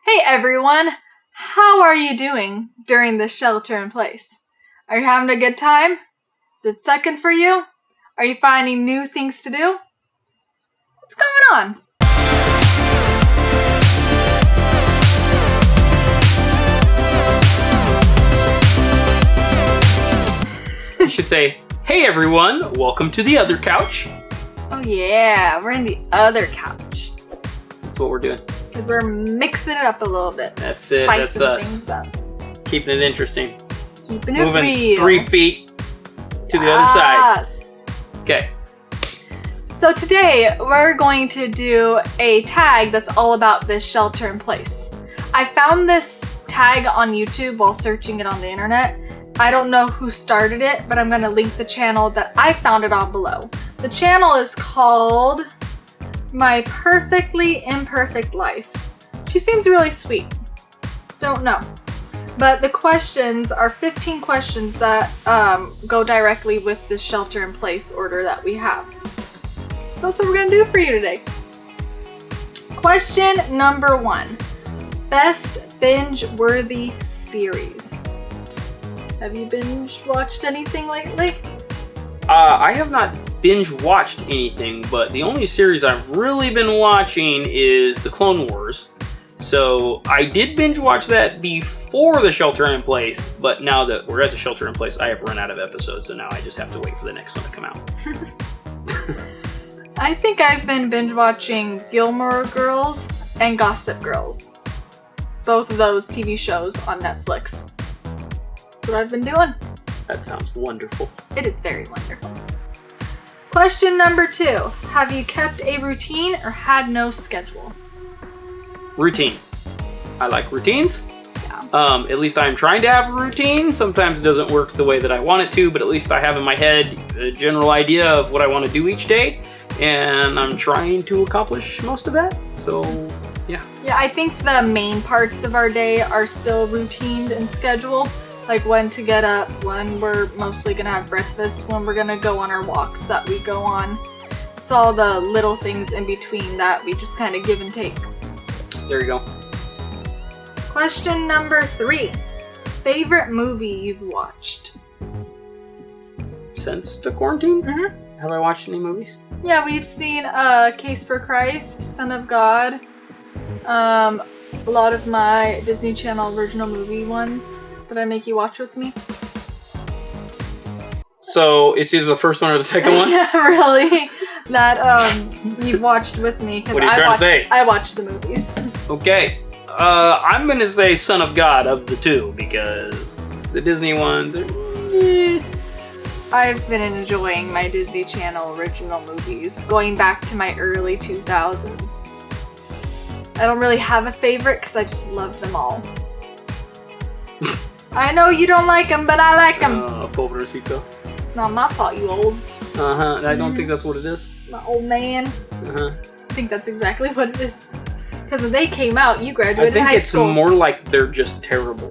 Hey everyone! How are you doing during this shelter in place? Are you having a good time? Is it sucking for you? Are you finding new things to do? What's going on? You should say, hey everyone, welcome to the other couch. Oh yeah, we're in the other couch. That's what we're doing. Because we're mixing it up a little bit. That's it, Spicing that's us. Things up. Keeping it interesting. Keeping it Moving real. 3 feet to the other side. Yes. Okay. So today we're going to do a tag that's all about this shelter in place. I found this tag on YouTube while searching it on the internet. I don't know who started it, but I'm going to link the channel that I found it on below. The channel is called My Perfectly Imperfect Life. She seems really sweet. Don't know. But the questions are 15 questions that go directly with the shelter in place order that we have. So that's what we're going to do for you today. Question number 1. Best binge-worthy series. Have you binge-watched anything lately? I have not binge-watched anything, but the only series I've really been watching is The Clone Wars. So I did binge-watch that before the shelter in place, but now that we're at the shelter in place, I have run out of episodes, so now I just have to wait for the next one to come out. I think I've been binge-watching Gilmore Girls and Gossip Girls. Both of those TV shows on Netflix. That's what I've been doing. That sounds wonderful. It is very wonderful. Question number 2. Have you kept a routine or had no schedule? Routine. I like routines. Yeah. At least I'm trying to have a routine. Sometimes it doesn't work the way that I want it to, but at least I have in my head a general idea of what I want to do each day, and I'm trying to accomplish most of that. So, yeah. Yeah, I think the main parts of our day are still routined and scheduled. Like when to get up, when we're mostly gonna have breakfast, when we're gonna go on our walks that we go on. It's all the little things in between that we just kind of give and take. There you go. Question number 3. Favorite movie you've watched? Since the quarantine? Mm-hmm. Have I watched any movies? Yeah, we've seen Case for Christ, Son of God, a lot of my Disney Channel original movie ones. Did I make you watch with me? So it's either the first one or the second one? Yeah, really? That you've watched with me because What are you trying to say? I watched the movies. Okay. I'm gonna say Son of God of the two because the Disney ones are... I've been enjoying my Disney Channel original movies going back to my early 2000s. I don't really have a favorite because I just love them all. I know you don't like them, but I like them. Pobrecito. It's not my fault, you old. Uh-huh. I don't think that's what it is. My old man. Uh-huh. I think that's exactly what it is. Because when they came out, you graduated I think high it's school. more like they're just terrible.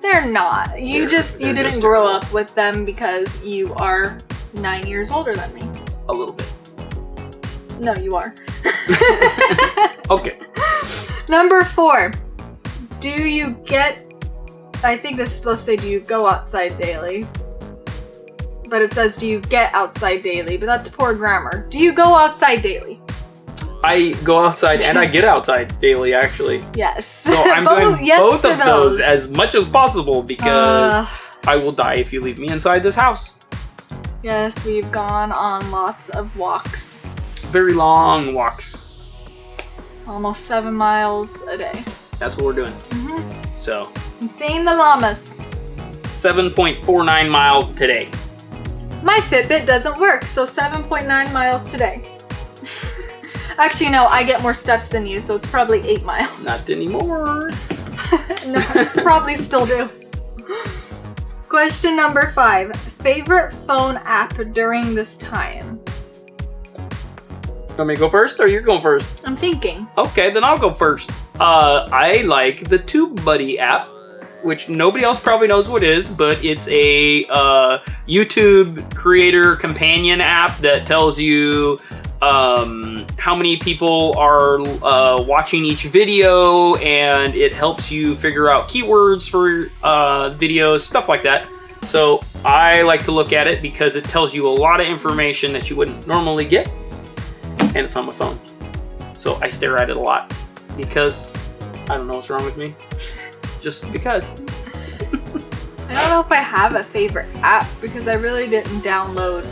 They're not. You They're didn't just grow terrible. up with them because you are 9 years older than me. A little bit. No, you are. Okay. Number 4. Do you get... I think this is supposed to say, do you go outside daily? But it says, do you get outside daily? But that's poor grammar. Do you go outside daily? I go outside and I get outside daily, actually. Yes. So I'm doing yes both to of those as much as possible because I will die if you leave me inside this house. Yes, we've gone on lots of walks. Very long walks. Almost 7 miles a day. That's what we're doing. Mm-hmm. So, And seeing the llamas. 7.49 miles today. My Fitbit doesn't work, so 7.9 miles today. Actually, no, I get more steps than you, so it's probably 8 miles. Not anymore. No, probably still do. Question number 5. Favorite phone app during this time? You want me to go first or you're going first? I'm thinking. Okay, then I'll go first. I like the TubeBuddy app, which nobody else probably knows what it is, but it's a YouTube creator companion app that tells you how many people are watching each video, and it helps you figure out keywords for videos, stuff like that. So I like to look at it because it tells you a lot of information that you wouldn't normally get, and it's on my phone. So I stare at it a lot because I don't know what's wrong with me. Just because. I don't know if I have a favorite app because I really didn't download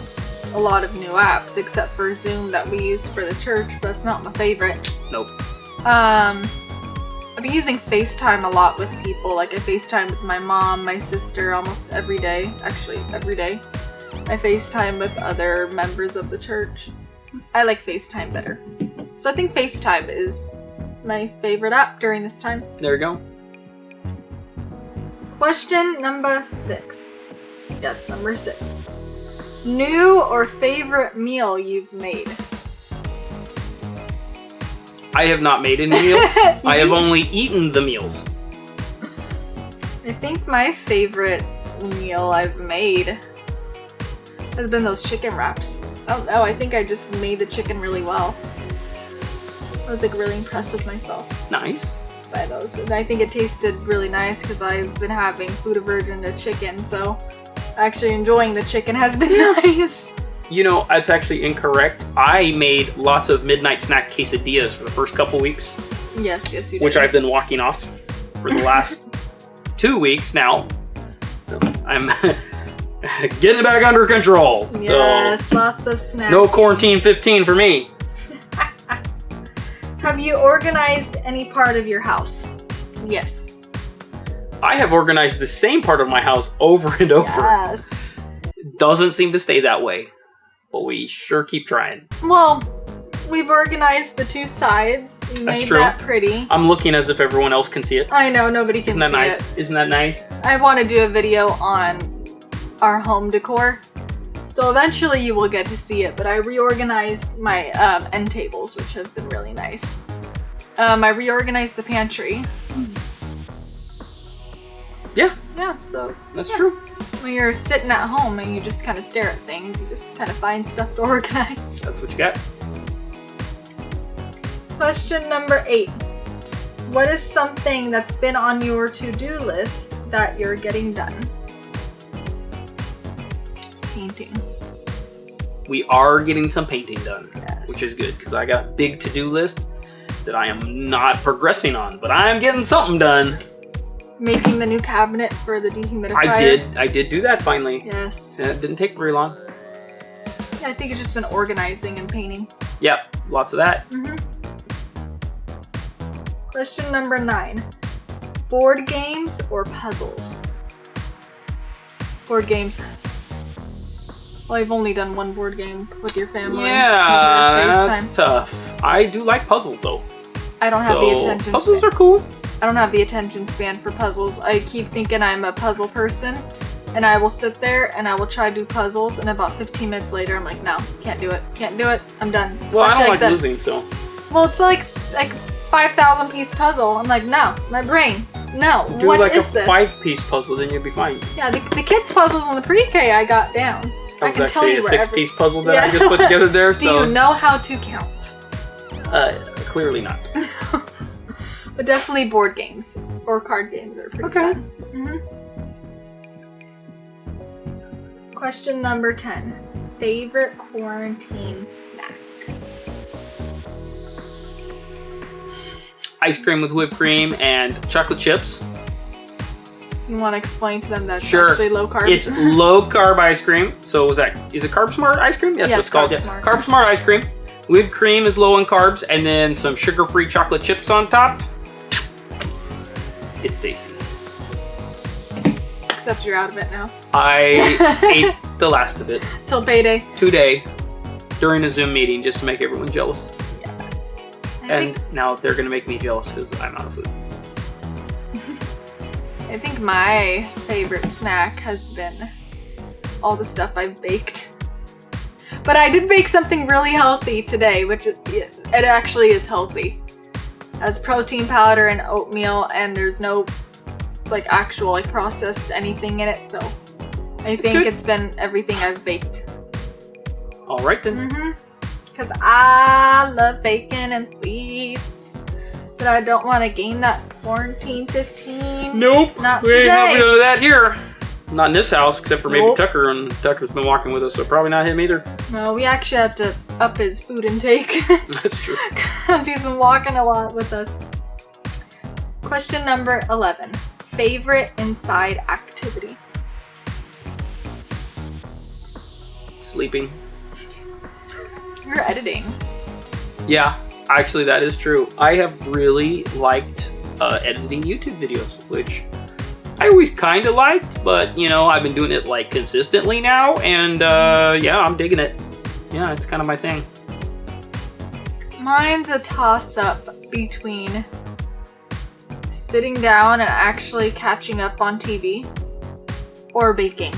a lot of new apps except for Zoom that we use for the church, but that's not my favorite. Nope. I've been using FaceTime a lot with people. Like I FaceTime with my mom, my sister almost every day. Actually, every day. I FaceTime with other members of the church. I like FaceTime better. So I think FaceTime is my favorite app during this time. There you go. Question number 6. Yes, number 6. New or favorite meal you've made? I have not made any meals. I have only eaten the meals. I think my favorite meal I've made has been those chicken wraps. I don't know, I think I just made the chicken really well. I was like really impressed with myself Nice. by those. And I think it tasted really nice because I've been having food aversion to chicken, so actually enjoying the chicken has been nice. You know, that's actually incorrect. I made lots of midnight snack quesadillas for the first couple weeks. Yes, you did. Which I've been walking off for the last 2 weeks now. So I'm getting it back under control. Yes, so, lots of snacks. no quarantine 15 for me. Have you organized any part of your house? Yes. I have organized the same part of my house over and over. Yes. Doesn't seem to stay that way. But we sure keep trying. Well, we've organized the 2 sides. We That's made true. that pretty. I'm looking as if everyone else can see it. I know, nobody can Isn't that see nice? it. Isn't that nice? I want to do a video on our home decor. So eventually you will get to see it, but I reorganized my end tables, which have been really nice. I reorganized the pantry. Yeah. Yeah, so That's yeah. true. When you're sitting at home and you just kind of stare at things, you just kind of find stuff to organize. That's what you got. Question number 8. What is something that's been on your to-do list that you're getting done? Painting. We are getting some painting done, Yes. which is good because I got a big to-do list that I am not progressing on, but I am getting something done. Making the new cabinet for the dehumidifier. I did do that finally. Yes. And it didn't take very long. Yeah, I think it's just been organizing and painting. Yep, lots of that. Question number 9. Board games or puzzles? Board games. Well, I've only done one board game with your family. Yeah, with that's tough. I do like puzzles though. I don't have the attention puzzles span. are cool. I don't have the attention span for puzzles. I keep thinking I'm a puzzle person, and I will sit there and I will try to do puzzles, and about 15 minutes later, I'm like, no, can't do it. Can't do it. I'm done. Well, I Especially don't like the- losing, so. Well, it's like 5,000 piece puzzle. I'm like, no, my brain. No, Do what like is a this? 5-piece puzzle, then you'll be fine. Yeah, the kids' puzzles on the pre-K I got down. That I was can tell actually you a where 6-piece puzzle that Yeah. I just put together there, Do so. you know how to count? Clearly not. But definitely board games or card games are pretty Okay. fun. Question number 10. Favorite quarantine snack? Ice cream with whipped cream and chocolate chips. You want to explain to them that's Sure. actually low carb? It's low carb ice cream. So is it Carb Smart ice cream? That's Yeah, what it's called. Carb Yeah. Smart. Carb Smart ice cream. Whipped cream is low in carbs, and then some sugar-free chocolate chips on top. It's tasty. Except you're out of it now. I ate the last of it Till payday. today during a Zoom meeting just to make everyone jealous. Yes. And now they're gonna make me jealous because I'm out of food. I think my favorite snack has been all the stuff I've baked. But I did bake something really healthy today, which it actually is healthy. It has protein powder and oatmeal, and there's no actual processed anything in it, so I think good. it's been everything I've baked. All right then. Because I love bacon and sweets. But I don't want to gain that quarantine 15. Nope. Not we ain't today. helping none of that here. Not in this house, except for maybe Nope. Tucker, and Tucker's been walking with us, so probably not him either. No, we actually have to up his food intake. That's true. Because he's been walking a lot with us. Question number 11. Favorite inside activity? Sleeping. You're editing. Yeah, actually that is true. I have really liked editing YouTube videos, which I always kind of liked, but you know, I've been doing it like consistently now, and yeah, I'm digging it. Yeah, it's kind of my thing. Mine's a toss-up between sitting down and actually catching up on TV, or baking,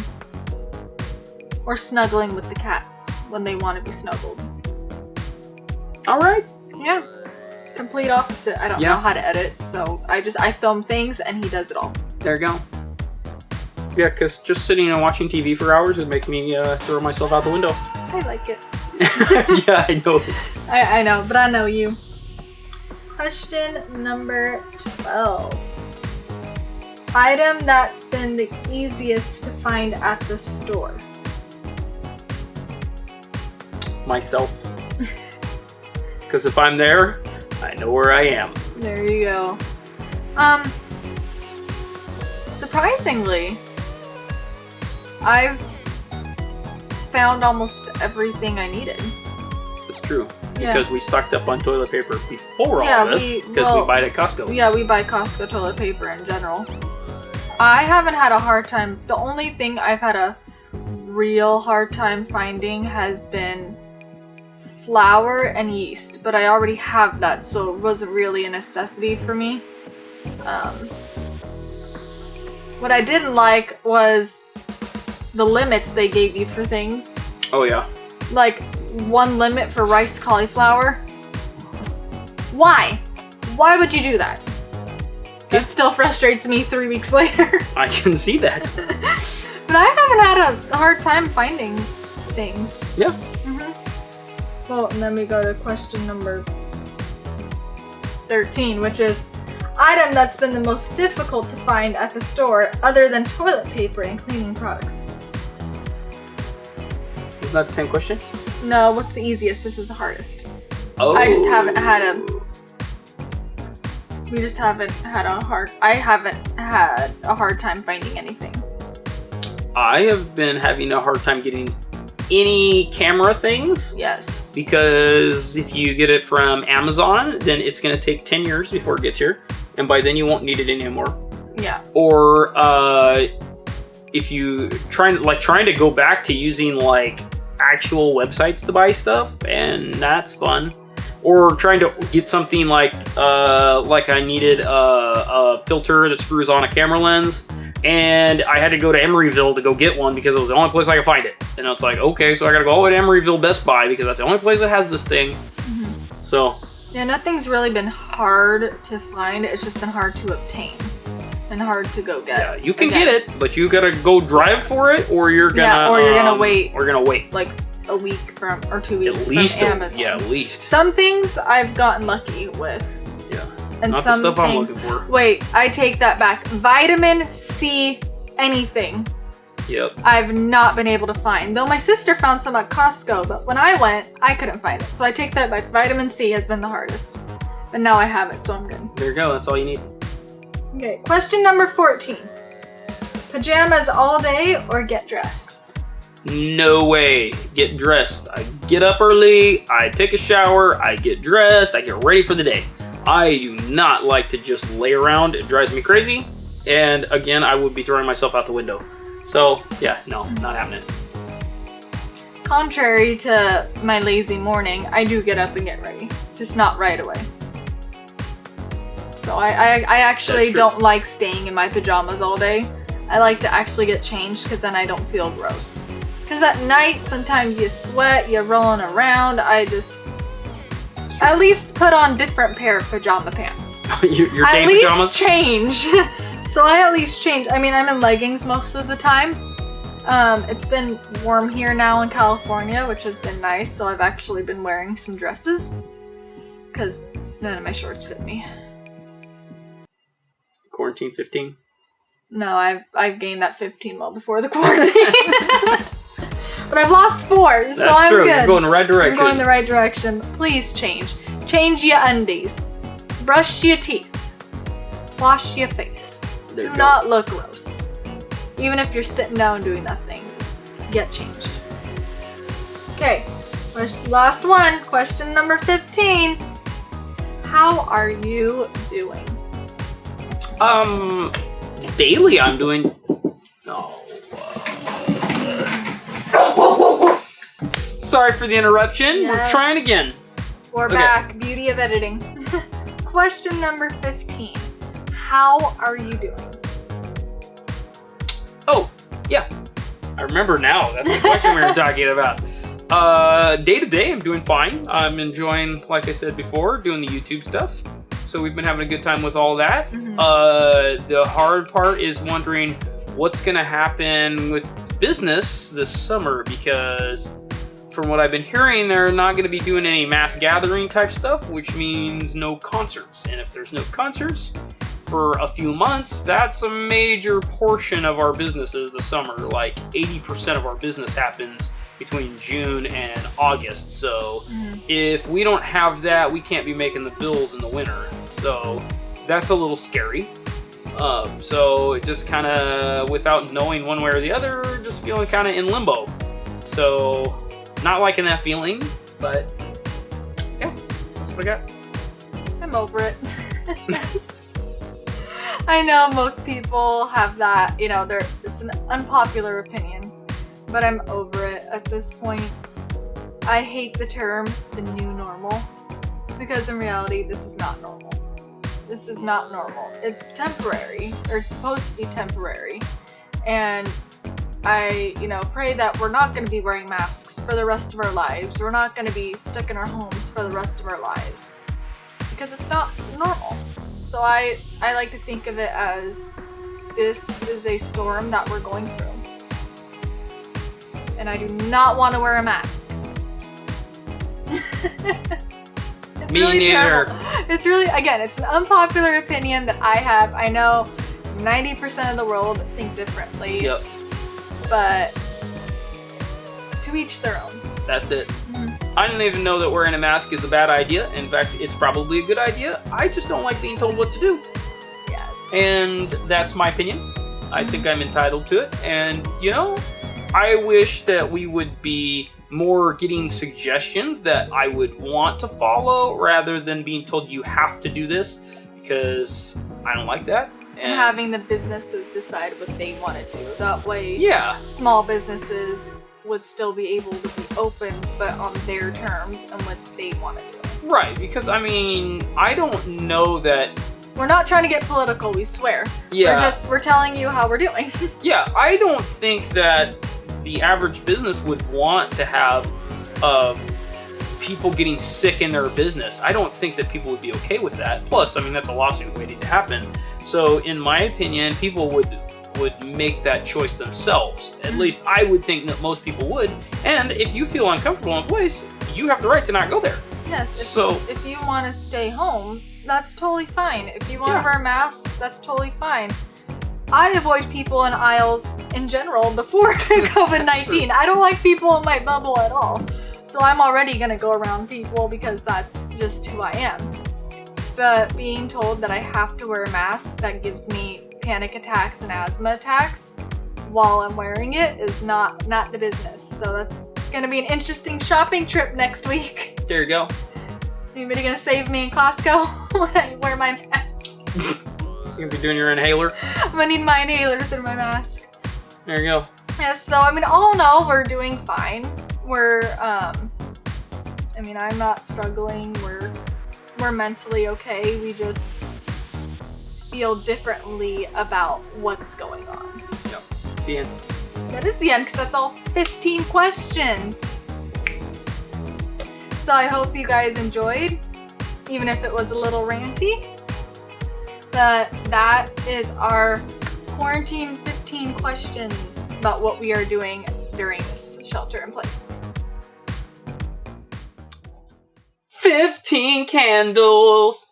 or snuggling with the cats when they want to be snuggled. All right. Yeah, complete opposite. I don't know how to edit, so I film things and he does it all. There you go. Yeah, because just sitting and watching TV for hours would make me throw myself out the window. I like it. Yeah, I know. I know, but I know you. Question number 12. Item that's been the easiest to find at the store. Myself. Because if I'm there, I know where I am. There you go. Surprisingly, I've found almost everything I needed. It's true. Yeah. Because we stocked up on toilet paper before Yeah, all this, because we buy it at Costco. Yeah, we buy Costco toilet paper in general. I haven't had a hard time. The only thing I've had a real hard time finding has been flour and yeast, but I already have that, so it wasn't really a necessity for me. What I didn't like was the limits they gave you for things. Oh yeah. Like, one limit for rice cauliflower. Why? Why would you do that? That still frustrates me 3 weeks later. I can see that. But I haven't had a hard time finding things. Yeah. Mm-hmm. Well, and then we go to question number 13, which is item that's been the most difficult to find at the store other than toilet paper and cleaning products. Isn't that the same question? No, what's the easiest? This is the hardest. Oh. I just haven't had a... We just haven't had a hard... I haven't had a hard time finding anything. I have been having a hard time getting any camera things. Yes. Because if you get it from Amazon, then it's going to take 10 years before it gets here. And by then you won't need it anymore. Yeah. Or if you trying to go back to using like actual websites to buy stuff, and that's fun. Or trying to get something like I needed a filter that screws on a camera lens, and I had to go to Emeryville to go get one because it was the only place I could find it. And it's like, okay, so I gotta go all the way to Emeryville Best Buy because that's the only place that has this thing. Mm-hmm. So yeah, nothing's really been hard to find. It's just been hard to obtain and hard to go get. Yeah, you can get it, but you gotta go drive for it, or you're gonna you're gonna wait. Or gonna wait Like a week or 2 weeks at least from Amazon. Yeah, at least. Some things I've gotten lucky with. Yeah. And Not some the stuff things, I'm looking for. Wait, I take that back. Vitamin C anything. Yep. I've not been able to find. Though my sister found some at Costco, but when I went, I couldn't find it. So I take that back. Vitamin C has been the hardest. But now I have it, so I'm good. There you go. That's all you need. Okay, question number 14. Pajamas all day or get dressed? No way. Get dressed. I get up early, I take a shower, I get dressed, I get ready for the day. I do not like to just lay around. It drives me crazy. And again, I would be throwing myself out the window. So, yeah, no, not happening. Contrary to my lazy morning, I do get up and get ready. Just not right away. So I actually don't like staying in my pajamas all day. I like to actually get changed because then I don't feel gross. Because at night, sometimes you sweat, you're rolling around. I just at least put on different pair of pajama pants. Your day at least pajamas? Change. So I at least change. I mean, I'm in leggings most of the time. It's been warm here now in California, which has been nice, so I've actually been wearing some dresses because none of my shorts fit me. Quarantine 15? No, I've gained that 15 well before the quarantine. But I've lost 4, so That's I'm true. good. You're going the right direction. I'm going the right direction. Please change. Change your undies. Brush your teeth. Wash your face. There you Do go. not look gross. Even if you're sitting down doing nothing, get changed. Okay, last one. Question number 15. How are you doing? Daily I'm doing... No. Sorry for the interruption. Yes. We're trying again. We're back. Beauty of editing. Question number 15. How are you doing? Oh, yeah. I remember now. That's the question we were talking about. Day to day, I'm doing fine. I'm enjoying, like I said before, doing the YouTube stuff. So we've been having a good time with all that. Mm-hmm. The hard part is wondering what's going to happen with business this summer, because from what I've been hearing, they're not going to be doing any mass gathering type stuff, which means no concerts. And if there's no concerts for a few months, that's a major portion of our businesses this summer. Like 80% of our business happens between June and August. So if we don't have that, we can't be making the bills in the winter. So that's a little scary. So it just kind of, without knowing one way or the other, just feeling kind of in limbo. So not liking that feeling, but yeah, that's what I got. I'm over it. I know most people have that, it's an unpopular opinion, but I'm over it at this point. I hate the term, the new normal, because in reality, this is not normal. This is not normal. It's temporary, or it's supposed to be temporary. And I, pray that we're not going to be wearing masks for the rest of our lives. We're not going to be stuck in our homes for the rest of our lives. Because it's not normal. So I like to think of it as this is a storm that we're going through. And I do not want to wear a mask. It's Me really neither. terrible. It's really, again, it's an unpopular opinion that I have. I know 90% of the world think differently. Yep. But to each their own. That's it. I didn't even know that wearing a mask is a bad idea. In fact, it's probably a good idea. I just don't like being told what to do. Yes. And that's my opinion. I think I'm entitled to it. And, I wish that we would be more getting suggestions that I would want to follow rather than being told you have to do this, because I don't like that. And having the businesses decide what they want to do. That way, small businesses would still be able to be open, but on their terms and what they want to do. Right, because I don't know that... We're not trying to get political, we swear. Yeah. We're telling you how we're doing. Yeah, I don't think that the average business would want to have people getting sick in their business. I don't think that people would be okay with that. Plus, that's a lawsuit waiting to happen. So, in my opinion, people would make that choice themselves. At least I would think that most people would. And if you feel uncomfortable in a place, you have the right to not go there. Yes. If you want to stay home, that's totally fine. If you want to wear a mask, that's totally fine. I avoid people in aisles in general before COVID-19. I don't like people in my bubble at all. So I'm already going to go around people because that's just who I am. But being told that I have to wear a mask that gives me panic attacks and asthma attacks while I'm wearing it is not the business. So that's going to be an interesting shopping trip next week. There you go. Anybody going to save me in Costco when I wear my mask? You're going to be doing your inhaler? I'm going to need my inhaler through my mask. There you go. Yeah, so all in all, we're doing fine. We're, I'm not struggling. We're mentally okay. We just feel differently about what's going on. Yep. The end. That is the end, because that's all 15 questions. So I hope you guys enjoyed, even if it was a little ranty. But that is our quarantine 15 questions about what we are doing during this shelter in place. 15 candles.